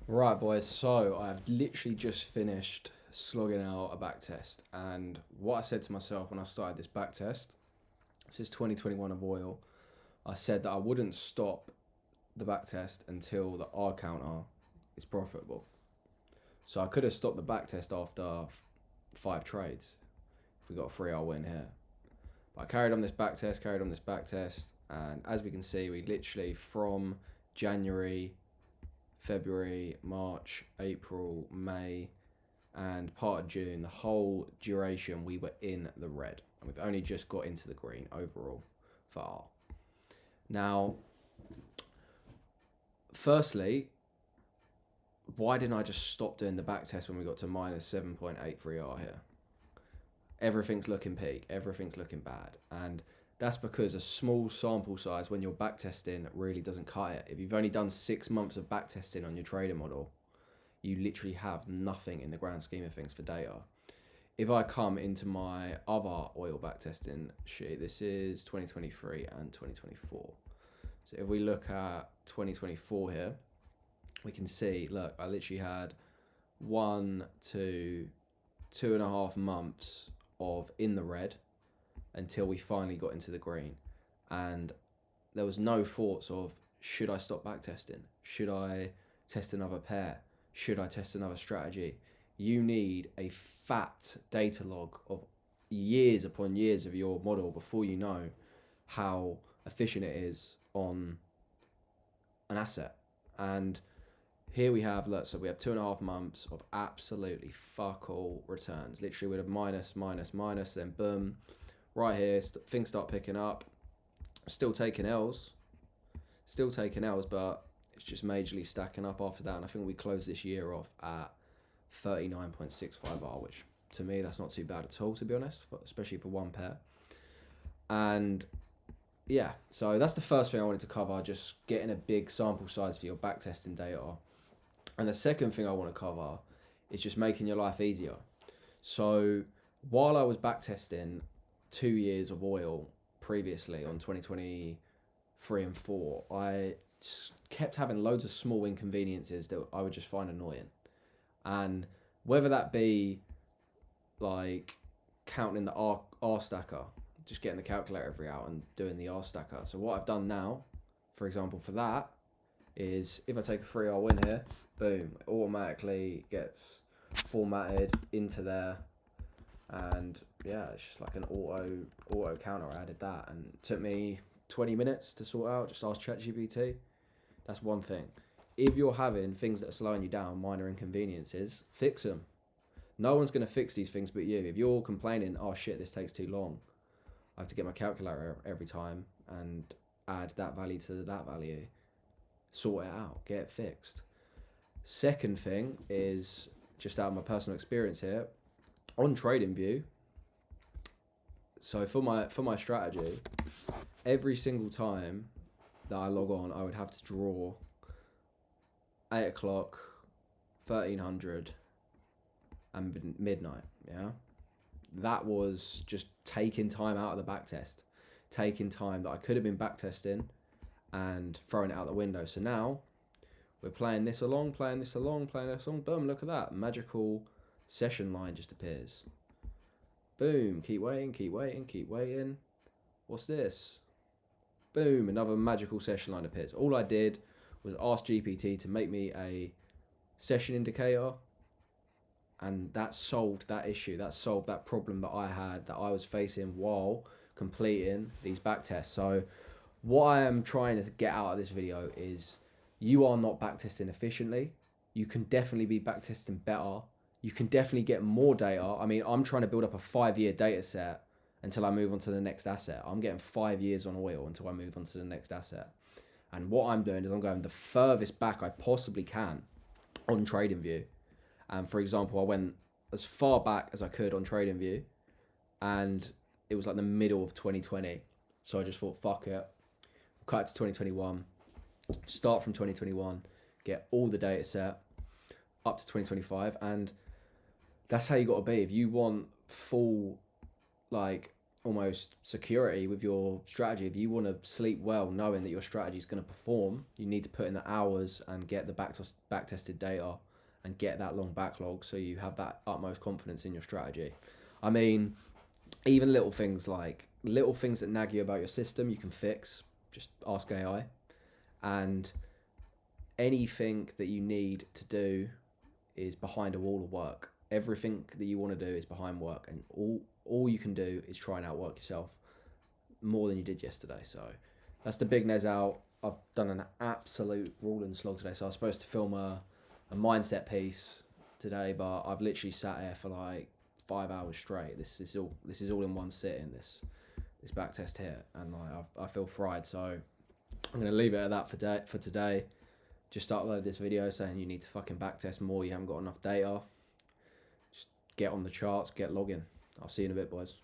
Right, boys. So I've literally just finished slogging out a back test, and what I said to myself when I started this back test, this is 2021 of oil. I said that I wouldn't stop the back test until the R counter is profitable. So I could have stopped the back test after five trades if we got a 3R win here. But I carried on this back test, and as we can see, we literally from January, February, March, April, May, and part of June, the whole duration we were in the red. And we've only just got into the green overall for R. Now, firstly, why didn't I just stop doing the back test when we got to minus 7.83 R here? Everything's looking peak, everything's looking bad. And that's because a small sample size when you're back testing really doesn't cut it. If you've only done 6 months of back testing on your trader model, you literally have nothing in the grand scheme of things for data. If I come into my other oil backtesting sheet, this is 2023 and 2024. So if we look at 2024 here, we can see, look, I literally had 2.5 months of in the red until we finally got into the green. And there was no thoughts of, should I stop backtesting? Should I test another pair? Should I test another strategy? You need a fat data log of years upon years of your model before you know how efficient it is on an asset. And here we have, look, so we have 2.5 months of absolutely fuck all returns. Literally with a minus, minus, minus, then boom. Right here, things start picking up. Still taking L's, but it's just majorly stacking up after that. And I think we closed this year off at 39.65 R, which to me, that's not too bad at all, to be honest, especially for one pair. And yeah, so that's the first thing I wanted to cover, just getting a big sample size for your backtesting data. And the second thing I want to cover is just making your life easier. So while I was backtesting 2 years of oil previously on 2023 and 4, I just kept having loads of small inconveniences that I would just find annoying. And whether that be like counting the R stacker, just getting the calculator every hour and doing the R stacker. So what I've done now, for example, for that is if I take a 3R win here, boom, it automatically gets formatted into there. And yeah, it's just like an auto counter. I added that and it took me 20 minutes to sort out. Just ask ChatGPT. That's one thing. If you're having things that are slowing you down, minor inconveniences, fix them. No one's going to fix these things but you. If you're complaining, oh shit, this takes too long, I have to get my calculator every time and add that value to that value, sort it out, get it fixed. Second thing is, just out of my personal experience here, on TradingView. So for my strategy, every single time that I log on, I would have to draw 8 o'clock, 1300, and midnight. Yeah, that was just taking time out of the back test, taking time that I could have been back testing and throwing it out the window. So now we're playing this along, boom, look at that, magical session line just appears. Boom, keep waiting. What's this? Boom, another magical session line appears. All I did was ask GPT to make me a session indicator, and that solved that issue. That solved that problem that I had, that I was facing while completing these back tests. So what I am trying to get out of this video is, you are not backtesting efficiently. You can definitely be backtesting better. You can definitely get more data. I mean, I'm trying to build up a 5-year data set until I move on to the next asset. I'm getting 5 years on oil until I move on to the next asset. And what I'm doing is I'm going the furthest back I possibly can on TradingView. And for example, I went as far back as I could on TradingView, and it was like the middle of 2020. So I just thought, fuck it, cut it to 2021, start from 2021, get all the data set up to 2025, and that's how you got to be. If you want full, like, almost security with your strategy. If you want to sleep well knowing that your strategy is going to perform, you need to put in the hours and get the back-tested data and get that long backlog so you have that utmost confidence in your strategy. I mean, even little things that nag you about your system, you can fix. Just ask AI. And anything that you need to do is behind a wall of work. Everything that you want to do is behind work, and all you can do is try and outwork yourself more than you did yesterday. So that's the big Nez out. I've done an absolute rolling slog today. So I was supposed to film a mindset piece today, but I've literally sat here for like 5 hours straight. This is all in one sitting. This backtest here, and like I feel fried. So I'm gonna leave it at that for today. Just upload this video saying you need to fucking backtest more. You haven't got enough data. Just get on the charts, get logging. I'll see you in a bit, boys.